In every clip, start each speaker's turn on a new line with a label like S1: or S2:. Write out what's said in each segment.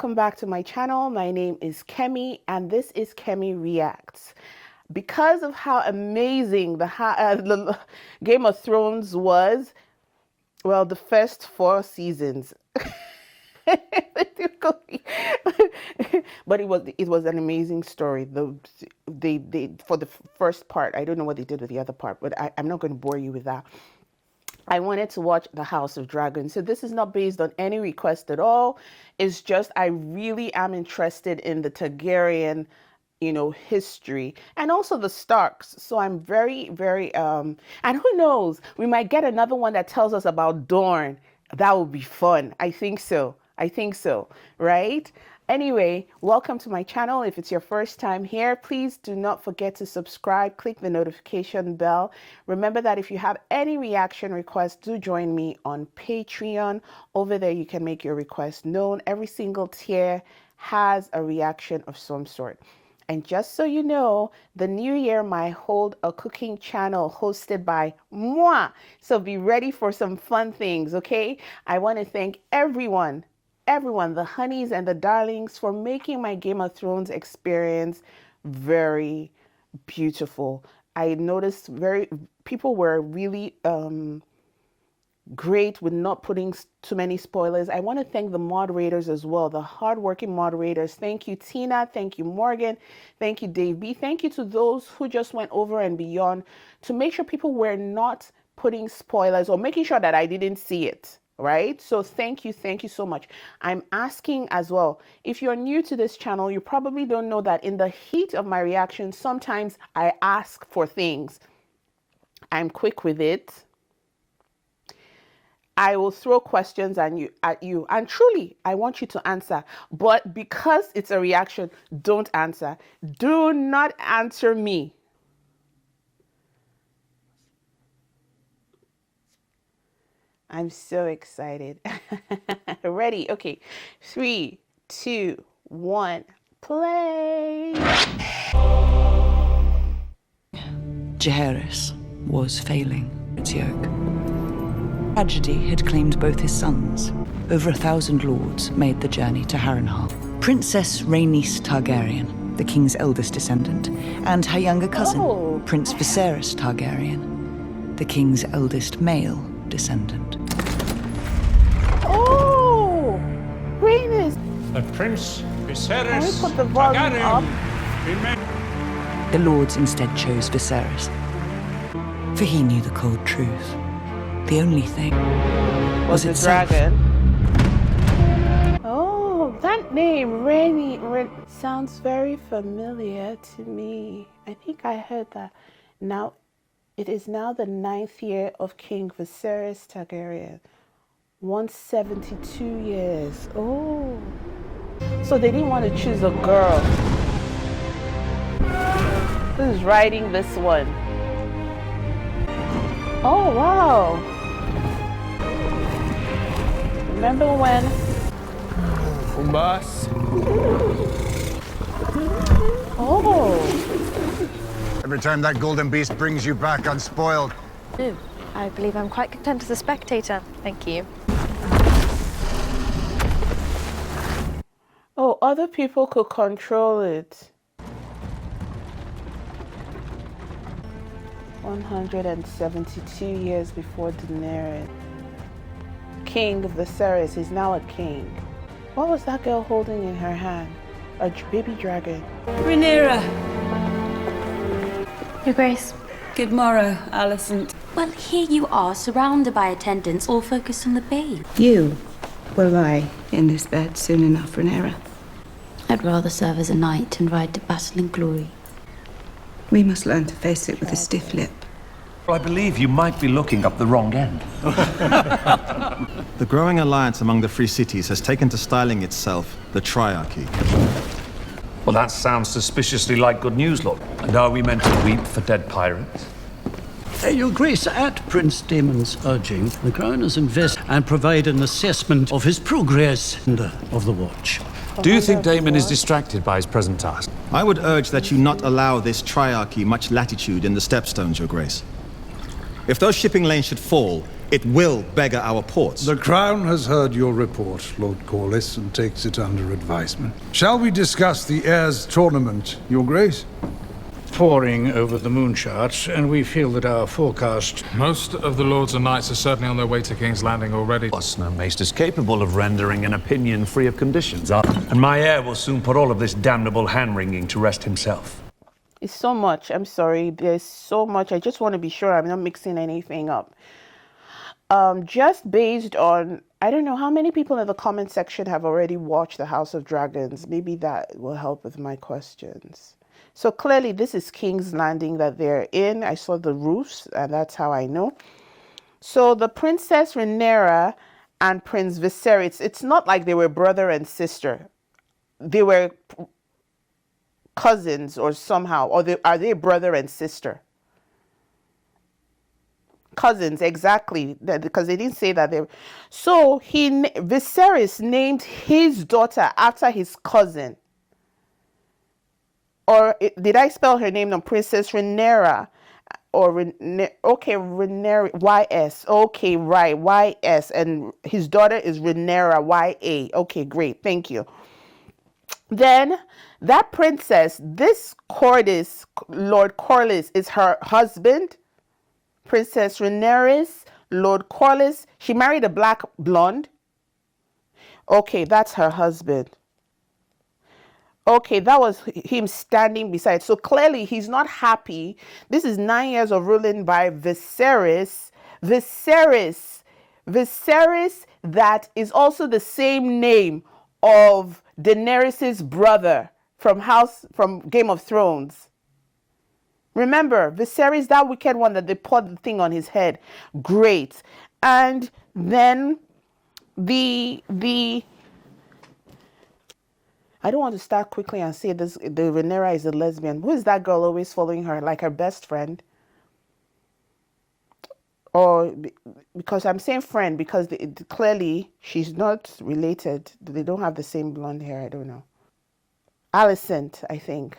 S1: welcome back to my channel. My name is Kemi and this is Kemi Reacts. Because of how amazing the Game of Thrones was, well, the first 4 seasons, but it was an amazing story. They for the first part, I don't know what they did with the other part, but I'm not going to bore you with that. I wanted to watch The House of Dragons. So this is not based on any request at all. It's just I really am interested in the Targaryen, history, and also the Starks. So I'm very, and who knows, we might get another one that tells us about Dorne. That would be fun. I think so, right? Anyway, welcome to my channel. If it's your first time here, please do not forget to subscribe, click the notification bell. Remember that if you have any reaction requests, do join me on Patreon. Over there, you can make your request known. Every single tier has a reaction of some sort. And just so you know, the new year might hold a cooking channel hosted by moi. So be ready for some fun things, okay? I want to thank everyone, the honeys and the darlings, for making my Game of Thrones experience very beautiful. I noticed people were really great with not putting too many spoilers. I want to thank the moderators as well, the hardworking moderators. Thank you, Tina. Thank you, Morgan. Thank you, Dave B. Thank you to those who just went over and beyond to make sure people were not putting spoilers or making sure that I didn't see it. Right? So thank you so much. I'm asking as well, if you're new to this channel, you probably don't know that in the heat of my reaction, sometimes I ask for things. I'm quick with it. I will throw questions at you, and truly, I want you to answer. But because it's a reaction, don't answer. Do not answer me. I'm so excited. Ready? Okay. 3, 2, 1, play.
S2: Heirs was failing its yoke. Tragedy had claimed both his sons. Over 1,000 lords made the journey to Harrenhal. Princess Rhaenys Targaryen, the king's eldest descendant, and her younger cousin, Prince Viserys Targaryen, the king's eldest male descendant.
S1: Oh, Rhaenys!
S3: The Prince Viserys
S1: Can we put the volume up?
S2: The lords instead chose Viserys, for he knew the cold truth. The only thing was
S1: the
S2: itself.
S1: dragon. Oh, that name, Rhaenys, sounds very familiar to me. I think I heard that. Now, it is now the 9th year of King Viserys Targaryen. 172 years. Oh. So they didn't want to choose a girl. Who's writing this one? Oh, wow. Remember when?
S3: Umbas.
S1: Oh.
S4: Every time that golden beast brings you back unspoiled.
S5: I believe I'm quite content as a spectator. Thank you.
S1: Oh, other people could control it. 172 years before Daenerys. King Viserys is now a king. What was that girl holding in her hand? A baby dragon.
S6: Rhaenyra.
S5: Your Grace.
S6: Good morrow, Alicent.
S7: Well, here you are, surrounded by attendants, all focused on the babe.
S8: You will lie in this bed soon enough, Rhaenyra.
S7: I'd rather serve as a knight and ride to battle in glory.
S8: We must learn to face it with a stiff lip.
S9: I believe you might be looking up the wrong end.
S10: The growing alliance among the free cities has taken to styling itself the Triarchy.
S9: Well, that sounds suspiciously like good news, Lord. And are we meant to weep for dead pirates?
S11: Your Grace, at Prince Daemon's urging, the Crown has invested and provide an assessment of his progress of the Watch.
S9: Do you think Daemon is distracted by his present task?
S10: I would urge that you not allow this Triarchy much latitude in the stepstones, Your Grace. If those shipping lanes should fall, It will beggar our ports.
S12: The Crown has heard your report, Lord Corlys, and takes it under advisement. Shall we discuss the Heirs tournament, Your Grace?
S11: Poring over the moon charts, and we feel that our forecast...
S3: Most of the lords and knights are certainly on their way to King's Landing already.
S9: No maester is capable of rendering an opinion free of conditions. And my heir will soon put all of this damnable hand-wringing to rest himself.
S1: It's so much. I'm sorry. There's so much. I just want to be sure I'm not mixing anything up. Just based on, I don't know how many people in the comment section have already watched The House of Dragons. Maybe that will help with my questions. So clearly this is King's Landing that they're in. I saw the roofs and that's how I know. So the Princess Rhaenyra and Prince Viserys, it's not like they were brother and sister. They were cousins or somehow, or are they brother and sister? Cousins, exactly, because they didn't say that they were. So Viserys named his daughter after his cousin. Or did I spell her name? No, Princess Rhaenyra. Or okay, Rhaenyra, Y-S. Okay, right, Y-S. And his daughter is Rhaenyra, Y-A. Okay, great, thank you. Then that princess, this Corlys, Lord Corlys, is her husband. Princess Rhaenyra, Lord Corlys. She married a black blonde. Okay, that's her husband. Okay, that was him standing beside. So clearly he's not happy. This is 9 years of ruling by Viserys. Viserys, that is also the same name of Daenerys' brother from Game of Thrones. Remember, Viserys, that wicked one that they poured the thing on his head. Great. And then I don't want to start quickly and say this. The Rhaenyra is a lesbian. Who is that girl always following her, like her best friend? Or because I'm saying friend because clearly she's not related. They don't have the same blonde hair. I don't know. Alicent, I think.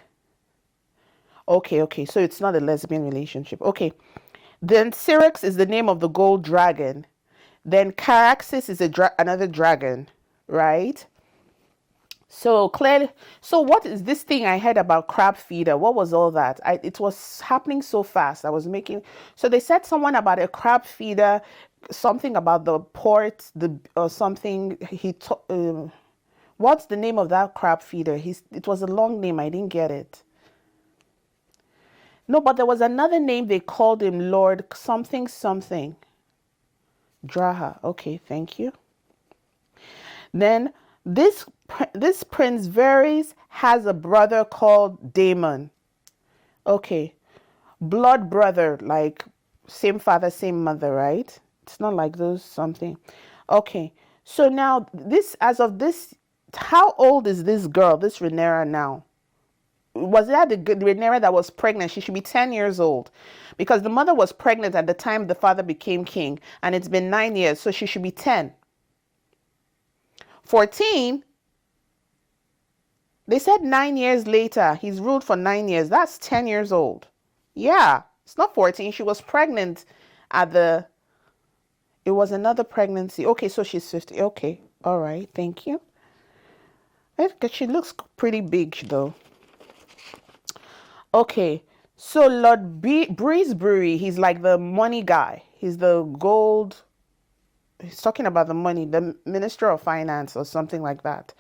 S1: Okay. So it's not a lesbian relationship. Okay. Then Syrax is the name of the gold dragon. Then Caraxes is another dragon, right? So clearly, so what is this thing I heard about crab feeder? What was all that? It was happening so fast. So they said someone about a crab feeder, something about the port, or something. What's the name of that crab feeder? It was a long name. I didn't get it. No, but there was another name they called him, Lord something. Draha. Okay, thank you. Then this Prince Varys has a brother called Daemon. Okay. Blood brother, like same father, same mother, right? It's not like those something. Okay. So now as of this, how old is this girl, this Rhaenyra now? Was that the Rhaenyra that was pregnant? She should be 10 years old because the mother was pregnant at the time the father became king, and it's been 9 years, so she should be 10. 14. They said 9 years later. He's ruled for 9 years. That's 10 years old. Yeah, it's not 14. She was pregnant it was another pregnancy. Okay, so she's 50. Okay, all right, thank you. She looks pretty big though. Okay, so Lord Breezebury, he's like the money guy. He's the gold. He's talking about the money, the Minister of Finance or something like that.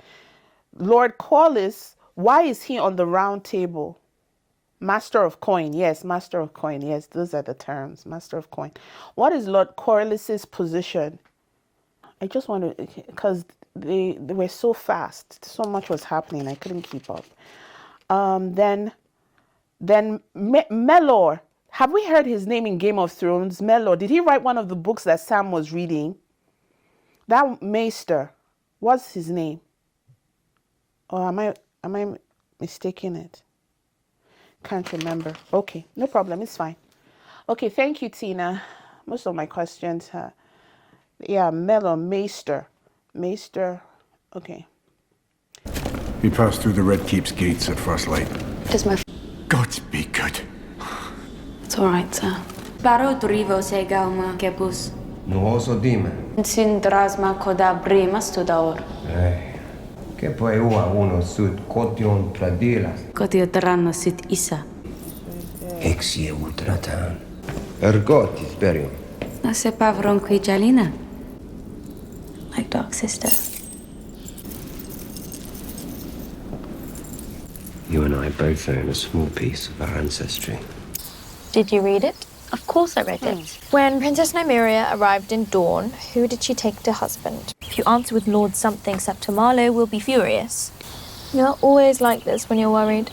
S1: Lord Corlys, why is he on the round table? Master of coin. Yes, Master of coin. Yes, those are the terms. Master of coin. What is Lord Corlys's position? I just want to, because they were so fast. So much was happening. I couldn't keep up. Then Melor. Have we heard his name in Game of Thrones? Melor. Did he write one of the books that Sam was reading? That Maester. What's his name? Or am I mistaking it? Can't remember. Okay, no problem. It's fine. Okay, thank you, Tina. Most of my questions. Yeah, Melor, Maester. Okay.
S12: We passed through the Red Keep's gates at first light.
S7: Does my...
S12: God be good.
S7: It's all right, sir. Baro Dorivo Segauma Kebus.
S13: No oso dime.
S7: Sin drasma koda brema studaor.
S13: Che poi uno sud kotion tradilas.
S7: Kotio tranno sit isa.
S13: Exie ultratan. Ergotis berium.
S7: Na se pavron qui jalina. Like dark sister.
S13: You and I both own a small piece of our ancestry.
S5: Did you read it?
S7: Of course I read it.
S5: When Princess Nymeria arrived in Dawn, who did she take to husband? If you answer with Lord something, Septimalo will be furious. You're always like this when you're worried.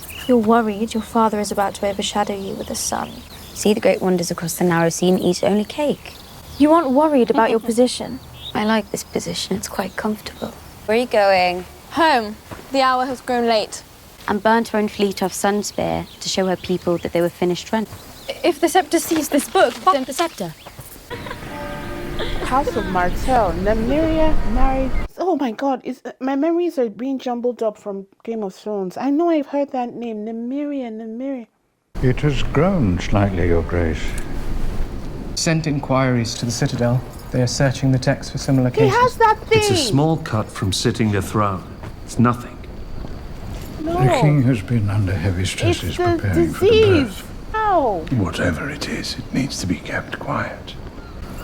S5: If you're worried, your father is about to overshadow you with a son.
S7: See the great wonders across the narrow sea and eat only cake.
S5: You aren't worried about your position.
S7: I like this position, it's quite comfortable.
S14: Where are you going?
S5: Home. The hour has grown late.
S7: And burnt her own fleet off Sunspear to show her people that they were finished run.
S5: If the scepter sees this book,
S7: Then the scepter.
S1: House of Martell. Nymeria married. Oh my God! My memories are being jumbled up from Game of Thrones. I know I've heard that name. Nymeria.
S12: It has grown slightly, Your Grace.
S15: Sent inquiries to the Citadel. They are searching the text for similar cases.
S1: He has that thing.
S9: It's a small cut from sitting a throne. It's nothing.
S1: No.
S12: The king has been under heavy stresses
S1: It's the
S12: preparing for the
S1: disease.
S12: birth.
S1: Ow.
S12: Whatever it is, it needs to be kept quiet.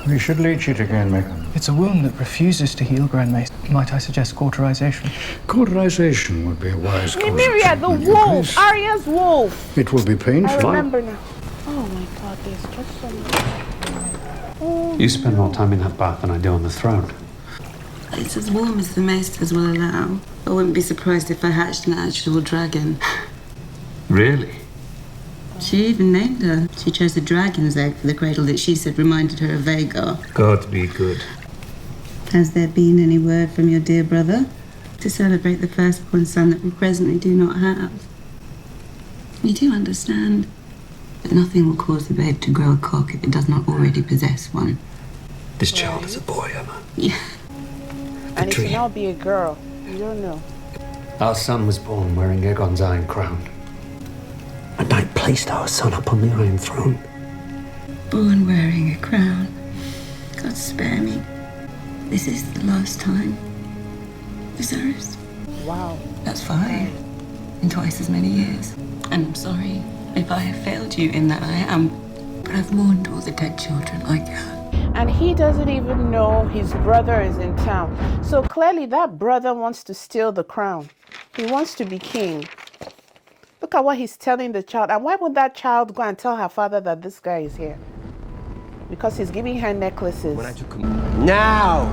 S12: We should leech it again, Macon.
S15: It's a wound that refuses to heal, Grand Mace. Might I suggest cauterization?
S12: Cauterization would be a wise course.
S1: Nymeria, the wolf. Arya's wolf.
S12: It will be
S1: I
S12: painful.
S1: remember now. Oh my God! There's just so much. Oh.
S11: You spend more time in that bath than I do on the throne.
S8: It's as warm as the maesters will allow. I wouldn't be surprised if I hatched an actual dragon.
S11: Really?
S8: She even named her. She chose a dragon's egg for the cradle that she said reminded her of Vagar.
S9: God be good.
S8: Has there been any word from your dear brother to celebrate the firstborn son that we presently do not have? You do understand that nothing will cause the babe to grow a cock if it does not already possess one.
S9: This child is a boy, Emma.
S8: Yeah.
S1: And it can now be a girl. You don't know.
S11: Our son was born wearing Aegon's iron crown. And I placed our son upon the Iron Throne.
S8: Born wearing a crown. God spare me. This is the last time. Viserys.
S1: Wow.
S8: That's 5. In twice as many years. And I'm sorry if I have failed you in that I am. But I've mourned all the dead children I can.
S1: And he doesn't even know his brother is in town. So clearly that brother wants to steal the crown. He wants to be king. Look at what he's telling the child. And why would that child go and tell her father that this guy is here? Because he's giving her necklaces.
S16: Now,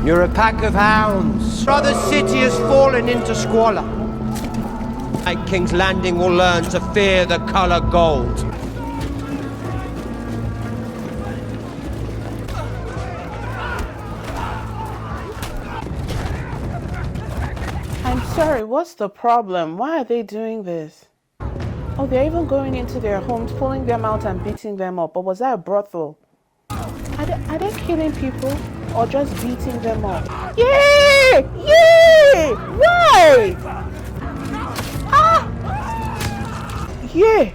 S16: you're a pack of hounds. Brother city has fallen into squalor. Like King's Landing will learn to fear the color gold.
S1: I'm sorry, what's the problem? Why are they doing this? Oh, they're even going into their homes, pulling them out and beating them up. But was that a brothel? Are they killing people or just beating them up? Yay! Yay! Why? Ah! Yeah!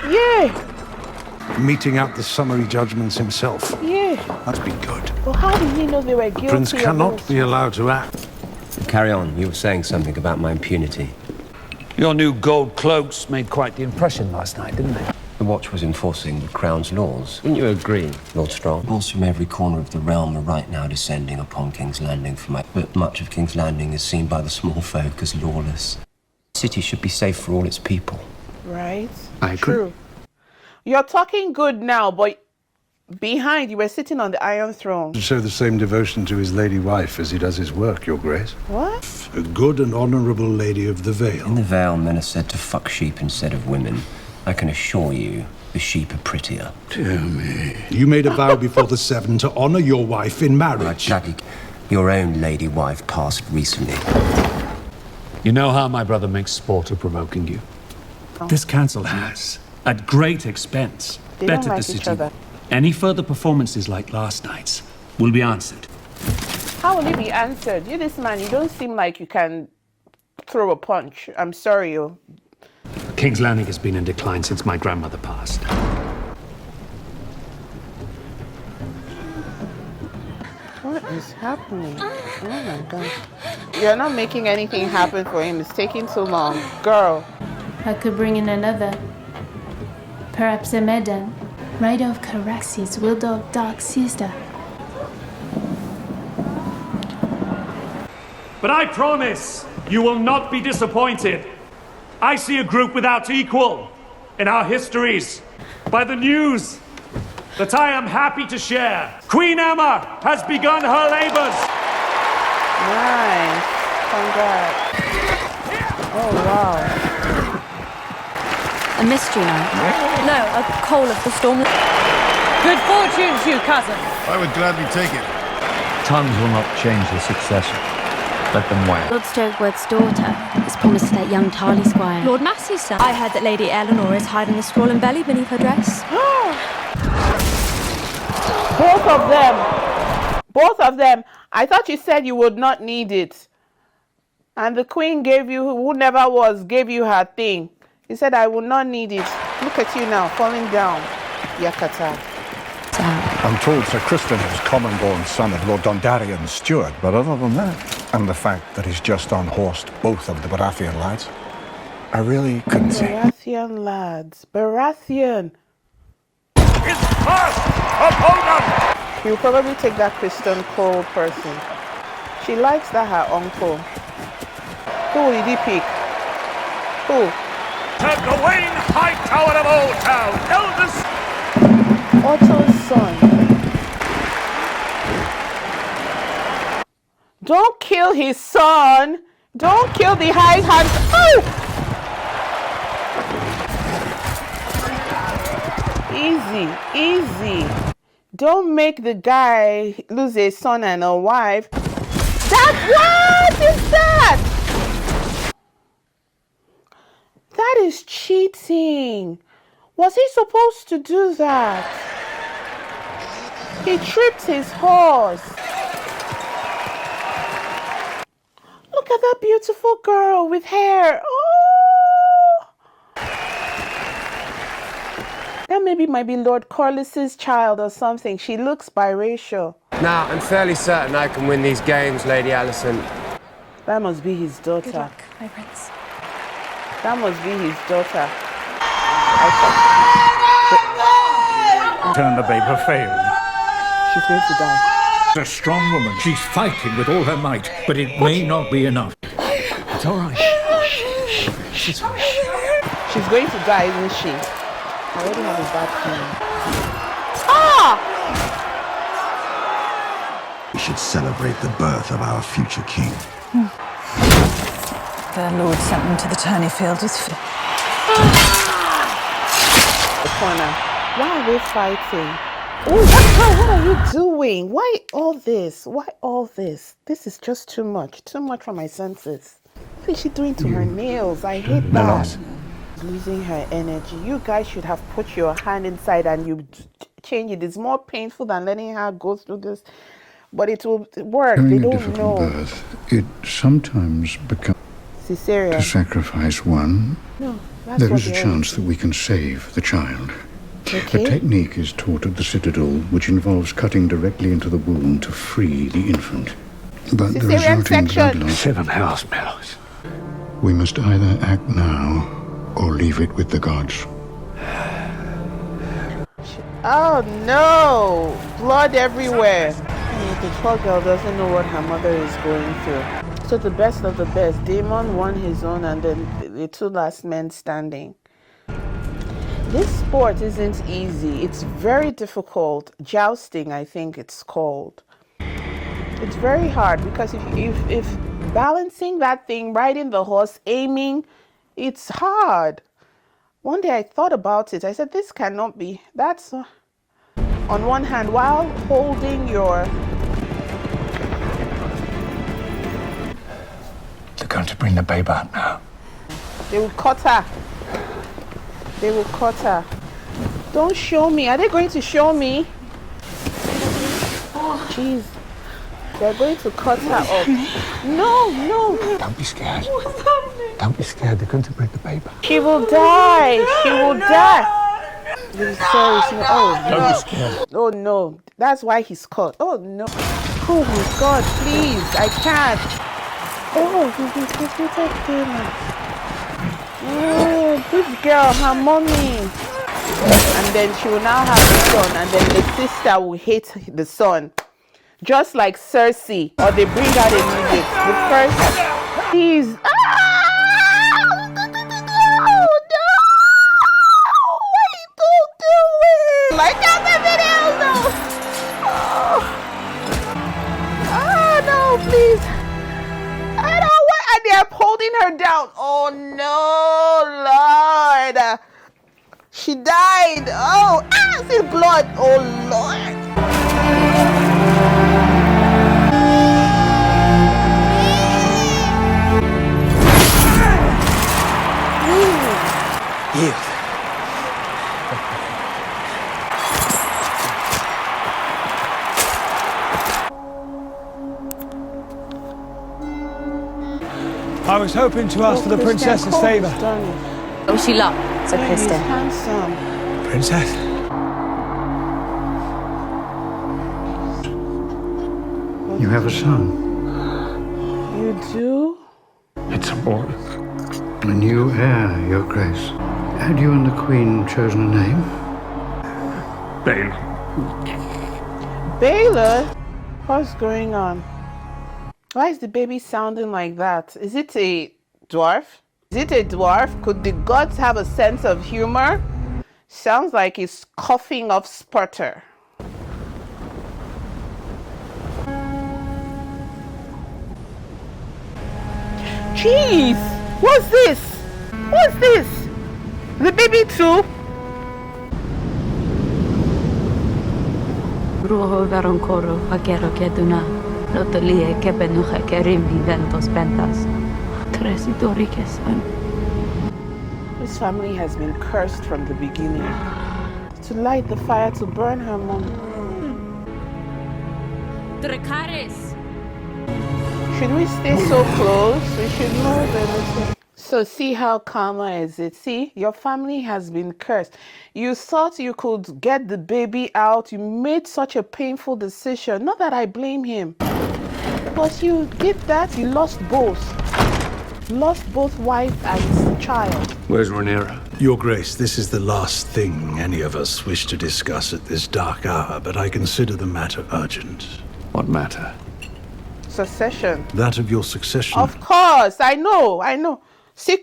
S1: Yeah!
S12: Meting out the summary judgments himself.
S1: Yeah!
S12: That'd be good.
S1: Well, how did he know they were guilty?
S12: The prince
S1: of
S12: cannot
S1: this?
S12: be allowed to act.
S13: Carry on. You were saying something about my impunity.
S9: Your new gold cloaks made quite the impression last night, didn't they?
S13: The Watch was enforcing the Crown's laws. Wouldn't you agree, Lord Strong? Bulls from every corner of the realm are right now descending upon King's Landing but much of King's Landing is seen by the small folk as lawless. The city should be safe for all its people.
S1: Right?
S9: I agree.
S1: True. You're talking good now, but behind you were sitting on the Iron Throne.
S12: To show the same devotion to his lady wife as he does his work, Your Grace.
S1: What?
S12: A good and honourable lady of the Vale.
S13: In the Vale, men are said to fuck sheep instead of women. I can assure you, the sheep are prettier.
S12: Dear me. You made a vow before the Seven to honour your wife in marriage.
S13: Jackie, your own lady wife passed recently.
S9: You know how my brother makes sport of provoking you. This council has, at great expense,
S1: They don't
S9: bettered
S1: like
S9: the
S1: each
S9: city.
S1: other.
S9: Any further performances like last night's will be answered.
S1: How will it be answered? You, this man, you don't seem like you can throw a punch. I'm sorry, you.
S9: King's Landing has been in decline since my grandmother passed.
S1: What is happening? Oh my God. You're not making anything happen for him. It's taking too long. Girl.
S14: I could bring in another. Perhaps a Medan, rider of Caraxes, wielder of dark sister.
S9: But I promise you will not be disappointed. I see a group without equal in our histories by the news that I am happy to share. Queen Emma has begun her labors.
S1: Nice. Congrats. Oh, wow.
S7: A mystery night?
S5: No, a coal of the storm.
S6: Good fortune to you, cousin.
S4: I would gladly take it.
S9: Tongues will not change the successor. Let them wait.
S7: Lord Stokeworth's daughter is promised to that young Tarly squire.
S5: Lord Massey's son. I heard that Lady Eleanor is hiding the swollen belly beneath her dress.
S1: Both of them. Both of them. I thought you said you would not need it. And the queen gave you, who never was, gave you her thing. He said, I will not need it. Look at you now, falling down. Yakata.
S12: I'm told Sir Crispin is common-born son of Lord Dondarrion's steward, but other than that, and the fact that he's just unhorsed both of the Baratheon lads, I really couldn't say.
S1: Baratheon lads. Baratheon.
S9: His first opponent!
S1: He'll probably take that Kristen Cole person. She likes that her uncle. Who did he pick? Who?
S9: To Gawain Hightower of Old Town, eldest
S1: Otto's son. Don't kill his son. Don't kill the high hand. Oh! Easy, easy. Don't make the guy lose a son and a wife. What is that? That is cheating. Was he supposed to do that? He tripped his horse. Look at that beautiful girl with hair. Oh! That maybe might be Lord Corliss's child or something. She looks biracial.
S16: Now, I'm fairly certain I can win these games, Lady Alicent.
S1: That must be his daughter.
S5: Good luck, my prince.
S1: That must be his daughter.
S17: Turn the babe failed.
S1: She's going to die.
S17: She's a strong woman. She's fighting with all her might, but it may not be enough. It's all right.
S1: She's going to die, isn't she? I already have a bad feeling. Ah!
S18: We should celebrate the birth of our future king.
S19: Their lord sent them to the tourney field with
S1: the corner. Why are they fighting? Oh, what are you doing? Why all this? Why all this? This is just too much. Too much for my senses. What is she doing to her nails? I hate that. Losing her energy. You guys should have put your hand inside and you change it. It's more painful than letting her go through this. But it will work.
S12: During
S1: they
S12: a
S1: don't
S12: difficult
S1: know.
S12: birth, it sometimes becomes
S1: Cesarean.
S12: to sacrifice one.
S1: No, that's
S12: There
S1: what
S12: is a
S1: they
S12: chance that we can save the child.
S1: Okay.
S12: A technique is taught at the Citadel which involves cutting directly into the wound to free the infant. But the
S1: Cesarean
S12: resulting
S1: section.
S12: blood loss...
S17: 7 house bellows.
S12: We must either act now or leave it with the gods.
S1: Oh no! Blood everywhere. The poor girl doesn't know what her mother is going through. So the best of the best. Daemon won his own and then the two last men standing. This sport isn't easy. It's very difficult. Jousting, I think it's called. It's very hard because if balancing that thing, riding the horse, aiming, it's hard. One day I thought about it. I said, this cannot be. That's on one hand, while holding your...
S17: They're going to bring the babe out now.
S1: They will cut her. They will cut her. Don't show me. Are they going to show me? Oh, jeez. They're going to cut her up. No, no.
S17: Don't be scared. Don't be scared. They're going to bring the babe out.
S1: She will die. She will die. This is serious. Oh,
S17: Don't
S1: no.
S17: be scared.
S1: Oh, no. That's why he's cut. Oh, no. Oh my God, please, I can't. Oh, he's executed Damon. Oh, good girl, her mommy. And then she will now have the son, and then the sister will hate the son. Just like Cersei, or they bring out a music. The first, please. Like out the video though. Oh no, please. I don't want, and they're holding her down. Oh no, Lord. She died. Oh, see blood. Oh Lord.
S16: Yield.
S20: I was hoping to ask for the princess's favor.
S7: Oh, she loved, so Kristen.
S1: Handsome.
S20: Princess?
S11: You have a son.
S1: You do?
S11: It's a boy. A new heir, Your Grace. Had you and the Queen chosen a name?
S9: Bale.
S1: Baylor? What's going on? Why is the baby sounding like that? Is it a dwarf? Is it a dwarf? Could the gods have a sense of humor? Sounds like he's coughing off sputter. Jeez! What's this? What's this? The baby too?
S7: Ruho veroncoro hakero keduna. Notolie kebenuja kerimbi ventos pentas. Tresidori kesan.
S1: This family has been cursed from the beginning. To light the fire to burn her mom.
S7: Dracarys.
S1: Should we stay so close? We should move a little. So see how karma is it? See, your family has been cursed. You thought you could get the baby out. You made such a painful decision. Not that I blame him. But you did that, you lost both. Lost both wife and child.
S17: Where's Rhaenyra?
S11: Your Grace, this is the last thing any of us wish to discuss at this dark hour, but I consider the matter urgent.
S17: What matter?
S1: Succession.
S11: That of your succession.
S1: Of course, I know. See,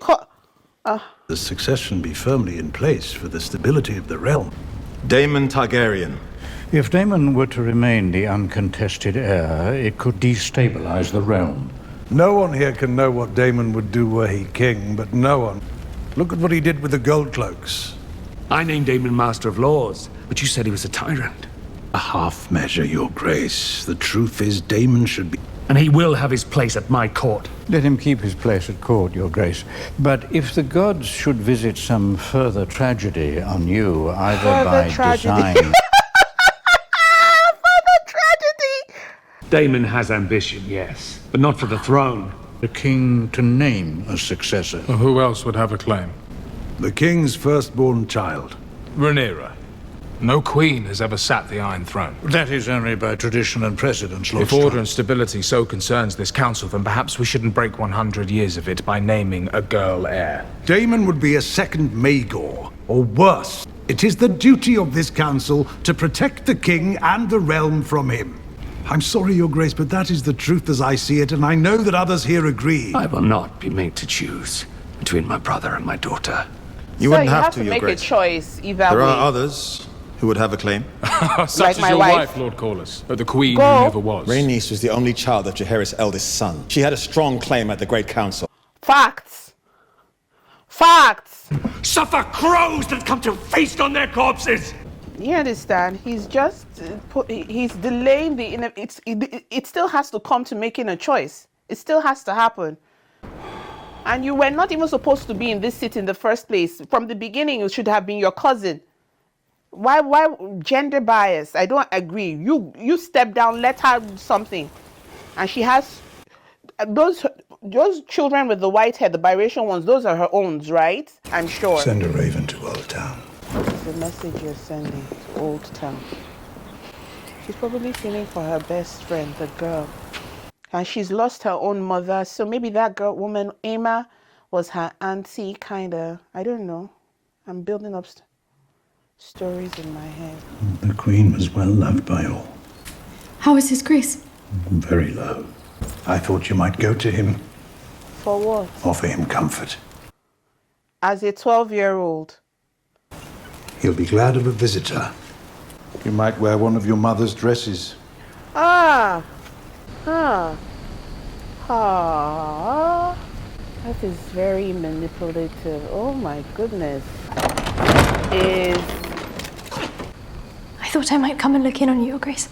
S11: the succession be firmly in place for the stability of the realm.
S10: Daemon Targaryen.
S11: If Daemon were to remain the uncontested heir, it could destabilize the realm.
S12: No one here can know what Daemon would do were he king, but no one. Look at what he did with the gold cloaks.
S17: I named Daemon Master of Laws, but you said he was a tyrant.
S11: A half measure, Your Grace. The truth is, Daemon should be...
S17: And he will have his place at my court.
S11: Let him keep his place at court, Your Grace. But if the gods should visit some further tragedy on you, either by design...
S1: Further tragedy!
S17: Daemon has ambition, yes, but not for the throne.
S11: The king to name a successor.
S3: Well, who else would have a claim?
S12: The king's firstborn child.
S3: Rhaenyra. No queen has ever sat the Iron Throne.
S11: That is only by tradition and precedence, Lord
S3: If order and stability so concerns this council, then perhaps we shouldn't break 100 years of it by naming a girl heir.
S12: Daemon would be a second Maegor, or worse. It is the duty of this council to protect the king and the realm from him. I'm sorry, Your Grace, but that is the truth as I see it, and I know that others here agree.
S17: I will not be made to choose between my brother and my daughter.
S10: You
S1: So
S10: wouldn't
S1: you
S10: have to,
S1: to
S10: Your
S1: make
S10: Grace.
S1: a choice either
S10: There
S1: way.
S10: are others who would have a claim.
S3: Such
S1: Like
S3: as
S1: my
S3: your
S1: wife.
S3: Lord Corlys, but the queen
S1: Go.
S3: who never was.
S10: Rhaenys was the only child of Jaehaerys' eldest son. She had a strong claim at the Great Council.
S1: Facts. Facts.
S9: Suffer crows that come to feast on their corpses!
S1: You understand? He's just he's delaying the. It still has to come to making a choice. It still has to happen. And you were not even supposed to be in this seat in the first place. From the beginning, it should have been your cousin. Why gender bias? I don't agree. You step down, let her do something, and she has those children with the white hair, the biracial ones. Those are her own, right? I'm sure.
S11: Send a raven to Old Town.
S1: What's the message you're sending to Old Town? She's probably feeling for her best friend, the girl. And she's lost her own mother, so maybe that girl, woman, Emma, was her auntie, kind of. I don't know. I'm building up stories in my head.
S12: The Queen was well loved by all.
S14: How is His Grace?
S12: Very low. I thought you might go to him,
S1: For what?
S12: offer him comfort.
S1: As a 12-year-old.
S12: He'll be glad of a visitor. You might wear one of your mother's dresses.
S1: Ah! That is very manipulative. Oh my goodness.
S14: I thought I might come and look in on you, Your Grace.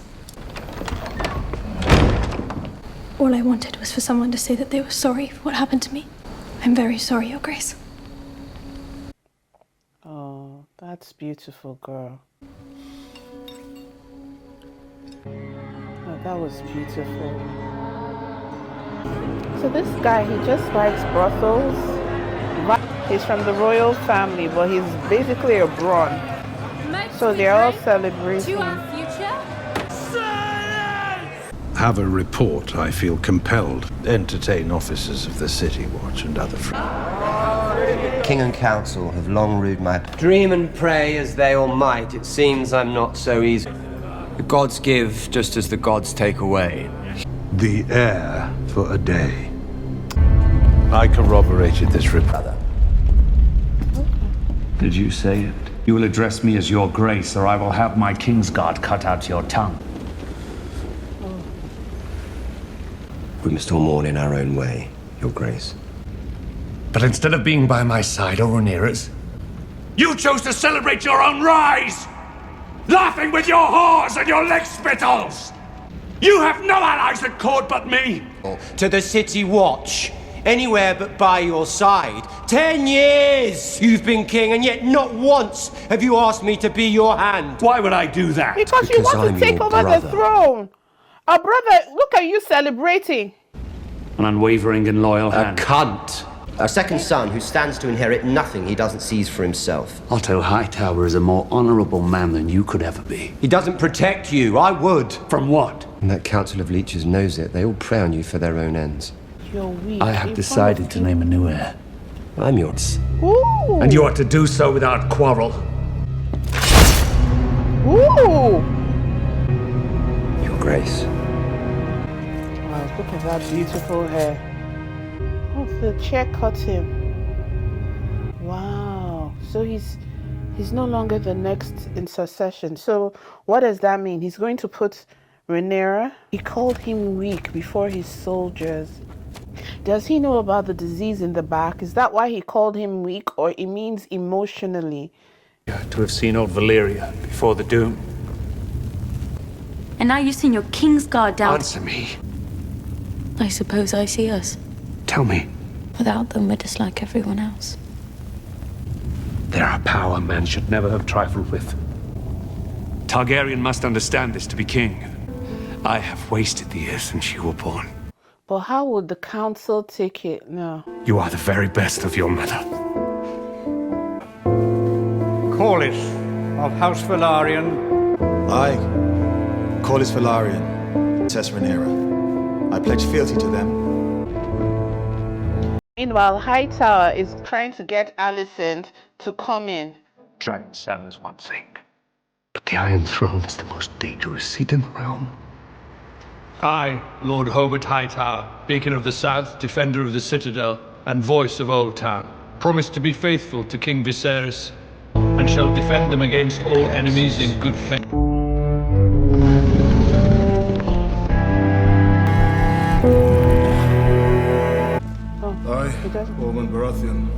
S14: All I wanted was for someone to say that they were sorry for what happened to me. I'm very sorry, Your Grace.
S1: Oh, that's beautiful, girl. Oh, that was beautiful. So this guy, he just likes brothels. He's from the royal family, but he's basically a Braun. So they're all celebrating.
S12: Have a report, I feel compelled. Entertain officers of the City Watch and other friends.
S13: King and council have long rued my dream and pray as they all might. It seems I'm not so easy. The gods give just as the gods take away.
S12: The heir for a day. I corroborated this report.
S21: Did you say it? You will address me as Your Grace, or I will have my Kingsguard cut out your tongue.
S13: We must all mourn in our own way, Your Grace.
S9: But instead of being by my side or near us, you chose to celebrate your own rise! Laughing with your whores and your leg spittles! You have no allies at court but me!
S16: To the City Watch. Anywhere but by your side. 10 years you've been king, and yet not once have you asked me to be your hand.
S9: Why would I do that?
S1: Because you want to take over the throne. Our brother, look at you celebrating.
S21: An unwavering and loyal hand.
S13: A cunt. A second son who stands to inherit nothing he doesn't seize for himself.
S21: Otto Hightower is a more honorable man than you could ever be.
S16: He doesn't protect you. I would.
S21: From what?
S13: And that council of leeches knows it. They all prey on you for their own ends.
S1: You're weak.
S21: I have decided to name a new heir.
S13: I'm yours.
S1: Ooh.
S9: And you are to do so without quarrel.
S1: Ooh.
S13: Your Grace.
S1: Wow, look at that beautiful hair. Oh, the chair cut him. Wow. So he's no longer the next in succession. So what does that mean? He's going to put Rhaenyra. He called him weak before his soldiers. Does he know about the disease in the back? Is that why he called him weak, or it means emotionally?
S21: To have seen old Valyria before the doom.
S7: And now you've seen your Kingsguard down.
S21: Answer me.
S7: I suppose I see us.
S21: Tell me.
S7: Without them, we're just like everyone else.
S21: There are power man should never have trifled with. Targaryen must understand this to be king. I have wasted the years since you were born.
S1: But how would the council take it now?
S21: You are the very best of your mother.
S20: Corlys of House Velaryon.
S10: I, Corlys Velaryon, Princess Rhaenyra. I pledge fealty to them.
S1: Meanwhile, Hightower is trying to get Alicent to come in.
S21: Dragon Sand is one thing, but the Iron Throne is the most dangerous seat in the realm.
S22: I, Lord Hobart Hightower, Beacon of the South, Defender of the Citadel, and Voice of Old Town, promise to be faithful to King Viserys, and shall defend them against all enemies in good faith.
S12: Borman Baratheon.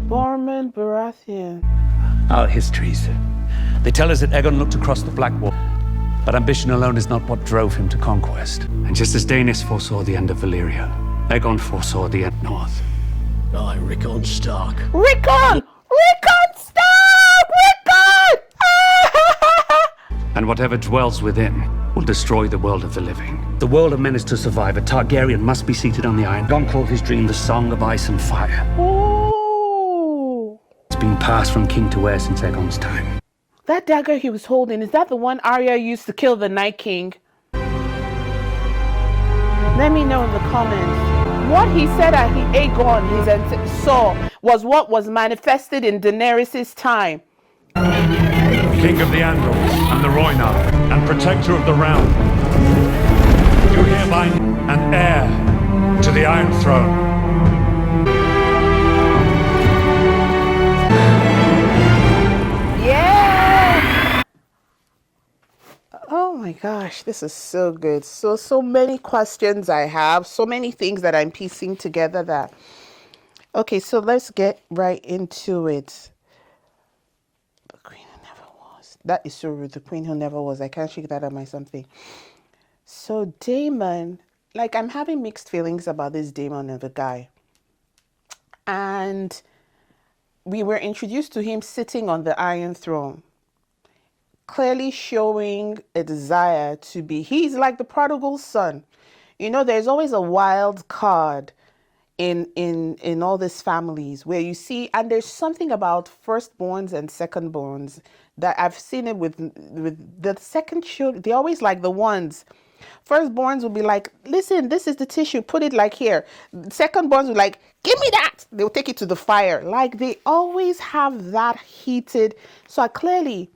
S1: Borman Baratheon.
S21: Our histories. They tell us that Aegon looked across the Black Wall. But ambition alone is not what drove him to conquest. And just as Daenerys foresaw the end of Valyria, Aegon foresaw the end north.
S11: I, Rickon Stark.
S1: Rickon! Rickon Stark! Rickon!
S21: And whatever dwells within will destroy the world of the living. The world of men is to survive. A Targaryen must be seated on the Iron. Aegon called his dream the Song of Ice and Fire.
S1: Ooh.
S21: It's been passed from king to heir since Aegon's time.
S1: That dagger he was holding, is that the one Arya used to kill the Night King? Let me know in the comments. What he said at Aegon, saw, was what was manifested in Daenerys' time.
S9: King of the Andals and the Rhoynar, and protector of the realm, you hereby an heir to the Iron Throne.
S1: Yeah! Oh my gosh, this is so good. So many questions I have, so many things that I'm piecing together that... Okay, so let's get right into it. The Queen Who Never Was. That is so rude. The Queen Who Never Was. I can't shake that on my something. So Daemon, like, I'm having mixed feelings about this Daemon of a guy. And we were introduced to him sitting on the Iron Throne, clearly showing a desire to be, he's like the prodigal son. You know, there's always a wild card in all these families where you see, and there's something about firstborns and secondborns that I've seen it with the second children. They're always like the ones. Firstborns will be like, listen, this is the tissue, put it like here. Secondborns will like, give me that. They'll take it to the fire. Like, they always have that heated. So clearly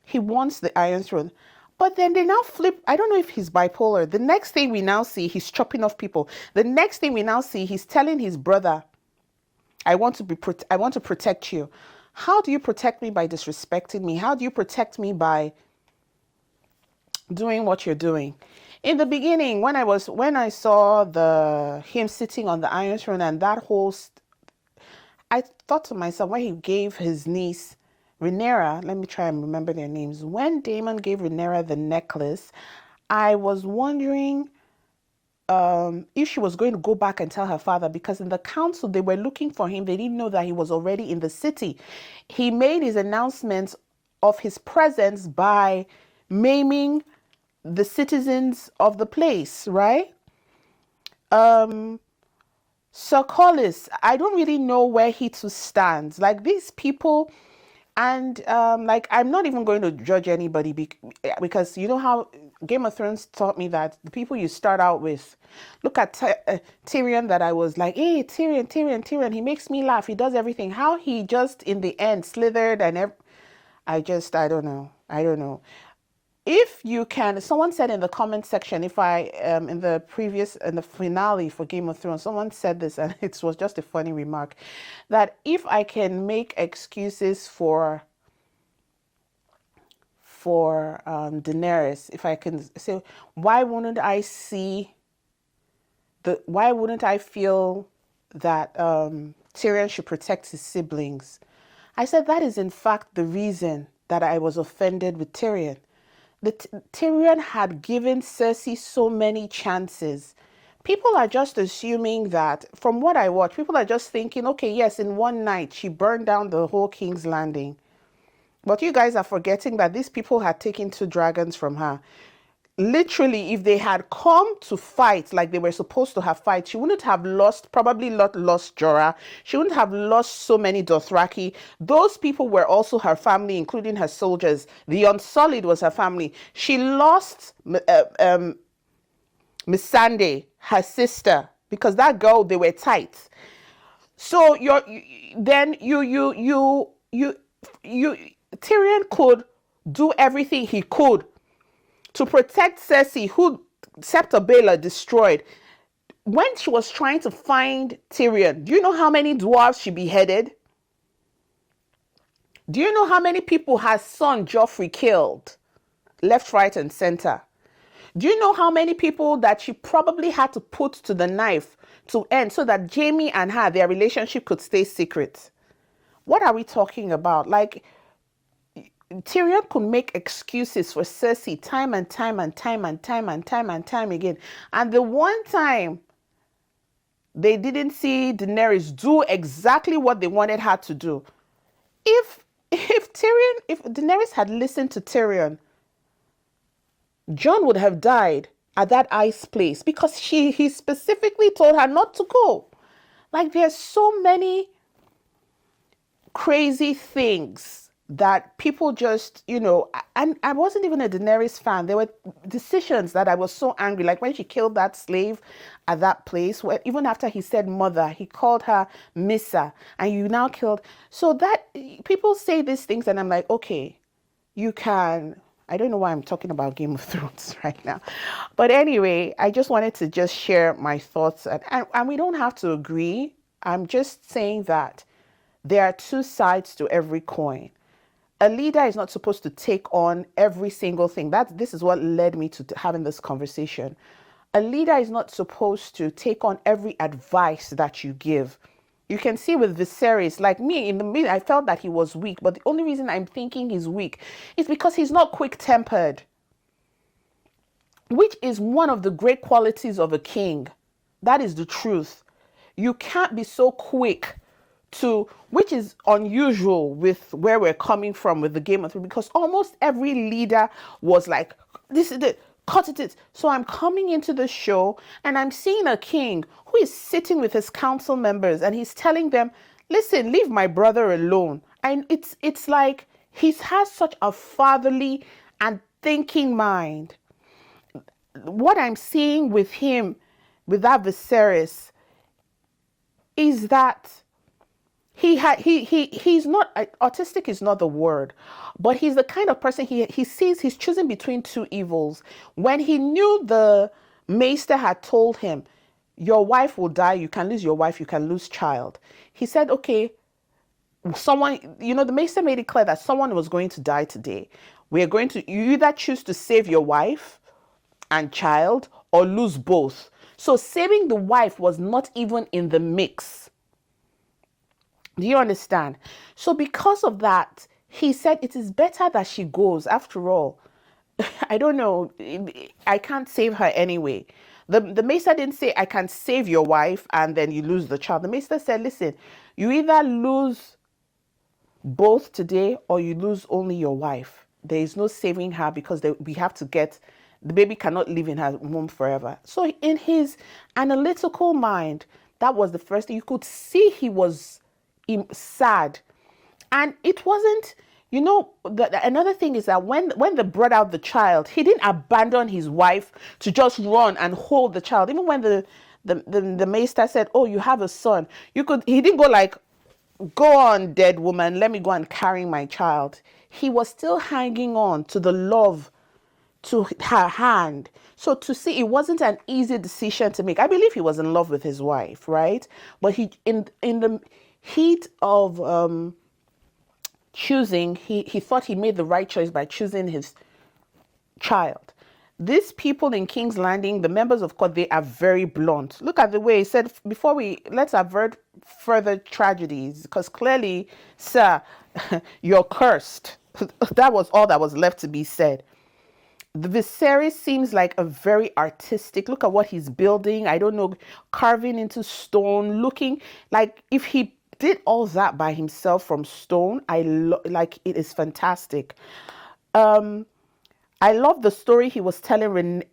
S1: he wants the Iron Throne. But then they now flip. I don't know if he's bipolar. The next thing we now see, he's chopping off people. The next thing we now see, he's telling his brother, I want to protect you. How do you protect me? By disrespecting me? How do you protect me? By doing what you're doing? In the beginning, when I saw him sitting on the Iron Throne and that whole, I thought to myself, when he gave his niece Rhaenyra, let me try and remember their names. When Daemon gave Rhaenyra the necklace, I was wondering if she was going to go back and tell her father, because in the council, they were looking for him. They didn't know that he was already in the city. He made his announcements of his presence by maiming the citizens of the place, right? Sir Collis, I don't really know where he too stands. Like, these people... And like, I'm not even going to judge anybody because you know how Game of Thrones taught me that the people you start out with, look at Tyrion, that I was like, hey, Tyrion, he makes me laugh. He does everything. How he just in the end slithered and I don't know. If you can, someone said in the comment section, if I, in the finale for Game of Thrones, someone said this, and it was just a funny remark, that if I can make excuses for Daenerys, if I can say, why wouldn't I feel that Tyrion should protect his siblings? I said that is in fact the reason that I was offended with Tyrion. Tyrion had given Cersei so many chances. People are just assuming that, from what I watch, people are just thinking, okay, yes, in one night she burned down the whole King's Landing. But you guys are forgetting that these people had taken 2 dragons from her. Literally, if they had come to fight like they were supposed to have fight, she wouldn't have probably not lost Jorah. She wouldn't have lost so many Dothraki. Those people were also her family, including her soldiers. The Unsullied was her family. She lost Missandei, her sister, because that girl, they were tight. So Tyrion could do everything he could to protect Cersei, who Septa Baela destroyed. When she was trying to find Tyrion, do you know how many dwarves she beheaded? Do you know how many people her son Joffrey killed? Left, right, and center. Do you know how many people that she probably had to put to the knife to end so that Jaime and her, their relationship could stay secret? What are we talking about? Like, Tyrion could make excuses for Cersei time and time again. And the one time they didn't see Daenerys do exactly what they wanted her to do. If Daenerys had listened to Tyrion, Jon would have died at that ice place because he specifically told her not to go. Like, there's so many crazy things that people just, and I wasn't even a Daenerys fan. There were decisions that I was so angry, like when she killed that slave at that place, where even after he said mother, he called her Missa, and you now killed. So that people say these things, and I'm like, okay, you can. I don't know why I'm talking about Game of Thrones right now. But anyway, I just wanted to just share my thoughts. And we don't have to agree. I'm just saying that there are two sides to every coin. A leader is not supposed to take on every single thing. This is what led me to having this conversation. A leader is not supposed to take on every advice that you give. You can see with Viserys, like me, in the middle, I felt that he was weak. But the only reason I'm thinking he's weak is because he's not quick-tempered, which is one of the great qualities of a king. That is the truth. You can't be so quick to, which is unusual with where we're coming from with the Game of Thrones, because almost every leader was like, this is it, cut it. So I'm coming into the show and I'm seeing a king who is sitting with his council members and he's telling them, listen, leave my brother alone. And it's like he has such a fatherly and thinking mind. What I'm seeing with him, with that Viserys, is that he's not, autistic is not the word, but he's the kind of person, he sees he's choosing between two evils. When he knew the maester had told him, your wife will die, you can lose your wife, you can lose child. He said, okay, someone, the maester made it clear that someone was going to die today. You either choose to save your wife and child or lose both. So saving the wife was not even in the mix. Do you understand? So because of that, he said it is better that she goes. After all, I don't know, I can't save her anyway. The maester didn't say, I can save your wife and then you lose the child. The maester said, listen, you either lose both today or you lose only your wife. There is no saving her because we have to get, the baby cannot live in her womb forever. So in his analytical mind, that was the first thing. You could see he was sad. And it wasn't, another thing is that when they brought out the child, he didn't abandon his wife to just run and hold the child. Even when the maester said, oh, you have a son, he didn't go like, go on, dead woman, let me go and carry my child. He was still hanging on to the love, to her hand. So to see, it wasn't an easy decision to make. I believe he was in love with his wife, right? But he, in the heat of choosing, he thought he made the right choice by choosing his child. These people in King's Landing, the members of court, they are very blunt. Look at the way he said, let's avert further tragedies, because clearly, sir, you're cursed. That was all that was left to be said. The Viserys seems like a very artistic. Look at what he's building. I don't know, carving into stone, looking like if he did all that by himself from stone. Like it is fantastic. I love the story he was telling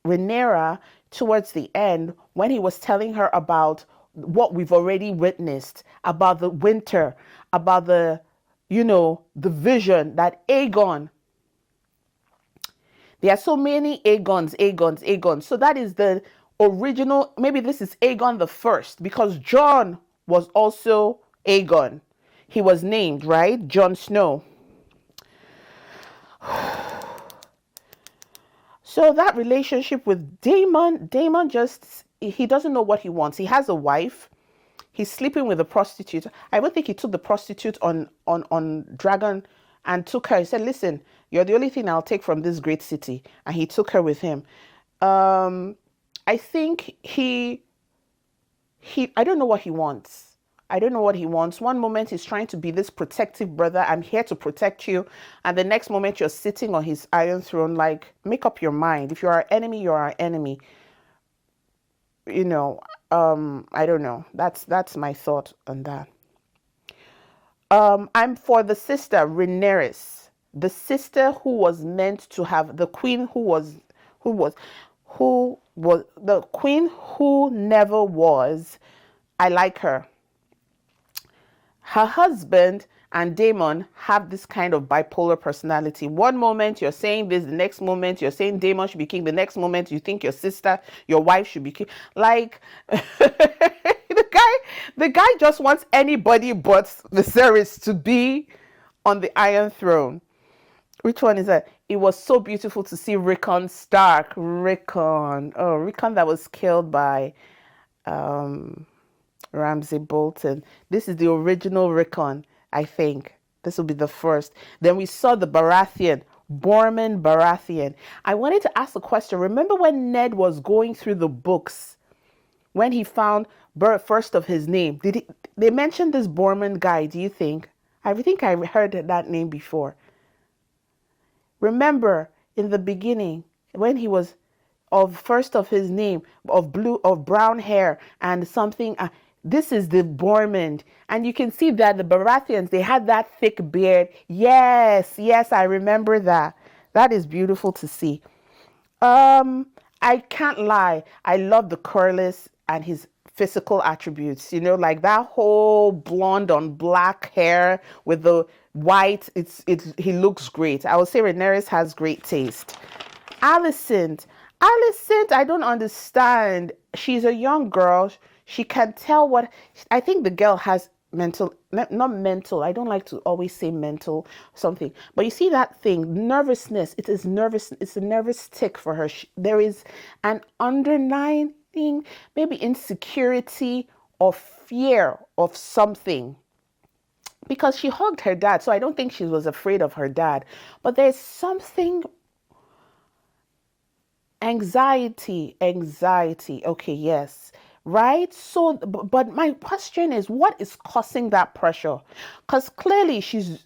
S1: Rhaenyra towards the end when he was telling her about what we've already witnessed, about the winter, about the vision that Aegon. There are so many Aegons. So that is the original. Maybe this is Aegon the First, because Jon was also Aegon. He was named, right? Jon Snow. So that relationship with Daemon just, he doesn't know what he wants. He has a wife. He's sleeping with a prostitute. I don't think he took the prostitute on Dragon and took her. He said, listen, you're the only thing I'll take from this great city. And he took her with him. I think I don't know what he wants. I don't know what he wants. One moment he's trying to be this protective brother. I'm here to protect you. And the next moment you're sitting on his iron throne, like, make up your mind. If you're our enemy, you're our enemy. I don't know. That's my thought on that. I'm for the sister, Rhaenyra, the sister who was meant to have the queen who was the queen who never was. I like her. Her husband, and Daemon have this kind of bipolar personality. One moment you're saying this, the next moment you're saying Daemon should be king, the next moment you think your sister, your wife should be king. Like the guy just wants anybody but Viserys to be on the Iron Throne. Which one is that? It was so beautiful to see Rickon Stark. Rickon that was killed by Ramsay Bolton. This is the original Rickon, I think. This will be the first. Then we saw the Baratheon, Borman Baratheon. I wanted to ask a question. Remember when Ned was going through the books, when he found first of his name? They mentioned this Borman guy, do you think? I think I heard that name before. Remember in the beginning when he was first of his name, of brown hair and something. This is the Bormund, and you can see that the Baratheons, they had that thick beard. Yes, I remember that. That is beautiful to see. I can't lie. I love the Corlys and his physical attributes. You know, like that whole blonde on black hair with the white. He looks great. I would say Rhaenyra has great taste. Alicent, I don't understand. She's a young girl. She can tell what, I think the girl has mental, not mental. I don't like to always say mental something, but you see that thing, nervousness. It is nervous. It's a nervous tick for her. There is an underlying thing, maybe insecurity or fear of something, because she hugged her dad. So I don't think she was afraid of her dad, but there's something. Anxiety. Okay, yes. Right? So, but my question is, what is causing that pressure? Because clearly she's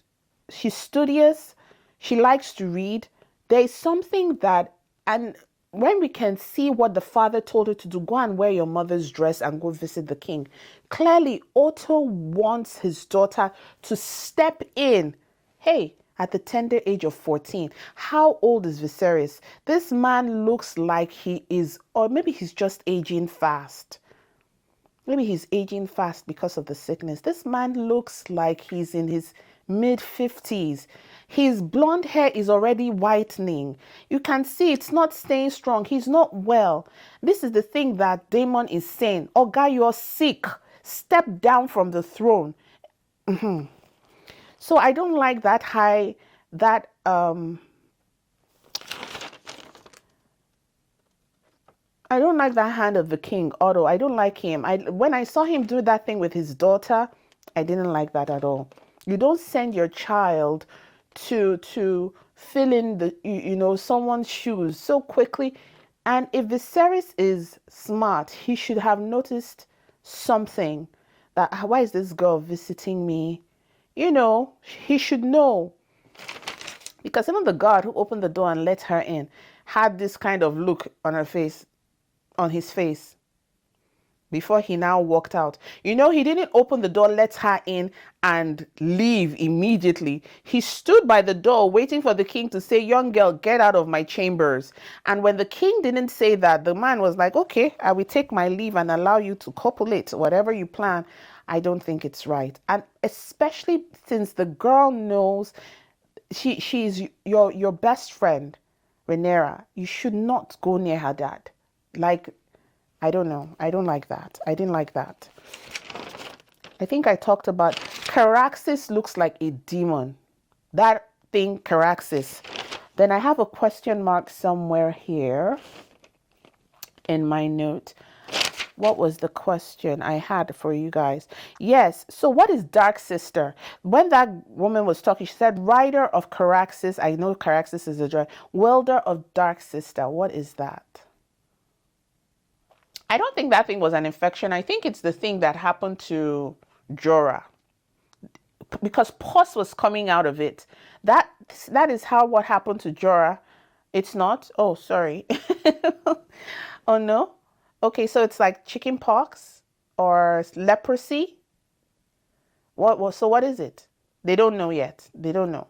S1: studious. She likes to read. There's something that, and when we can see what the father told her to do, go and wear your mother's dress and go visit the king. Clearly, Otto wants his daughter to step in. Hey, at the tender age of 14. How old is Viserys? This man looks like he is, or maybe he's just aging fast. Maybe he's aging fast because of the sickness. This man looks like he's in his mid-50s. His blonde hair is already whitening. You can see it's not staying strong. He's not well. This is the thing that Daemon is saying. Oh, guy, you're sick. Step down from the throne. So I don't like that I don't like that hand of the king, Otto. I don't like him. When I saw him do that thing with his daughter, I didn't like that at all. You don't send your child to fill in the someone's shoes so quickly. And if Viserys is smart, he should have noticed something. That why is this girl visiting me? He should know. Because even the guard who opened the door and let her in had this kind of look on his face, before he now walked out. He didn't open the door, let her in, and leave immediately. He stood by the door waiting for the king to say, young girl, get out of my chambers. And when the king didn't say that, the man was like, okay, I will take my leave and allow you to copulate, whatever you plan. I don't think it's right. And especially since the girl knows she's your best friend, Rhaenyra, you should not go near her dad. Like, I don't know. I don't like that. I didn't like that. I think I talked about Caraxes looks like a demon. That thing, Caraxes. Then I have a question mark somewhere here in my note. What was the question I had for you guys? Yes. So what is Dark Sister? When that woman was talking, she said, Rider of Caraxes. I know Caraxes is a giant. Welder of Dark Sister. What is that? I don't think that thing was an infection. I think it's the thing that happened to Jorah. Because pus was coming out of it. That is what happened to Jorah. It's not? Oh, sorry. Oh, no? Okay, so it's like chicken pox or leprosy. So what is it? They don't know yet. They don't know.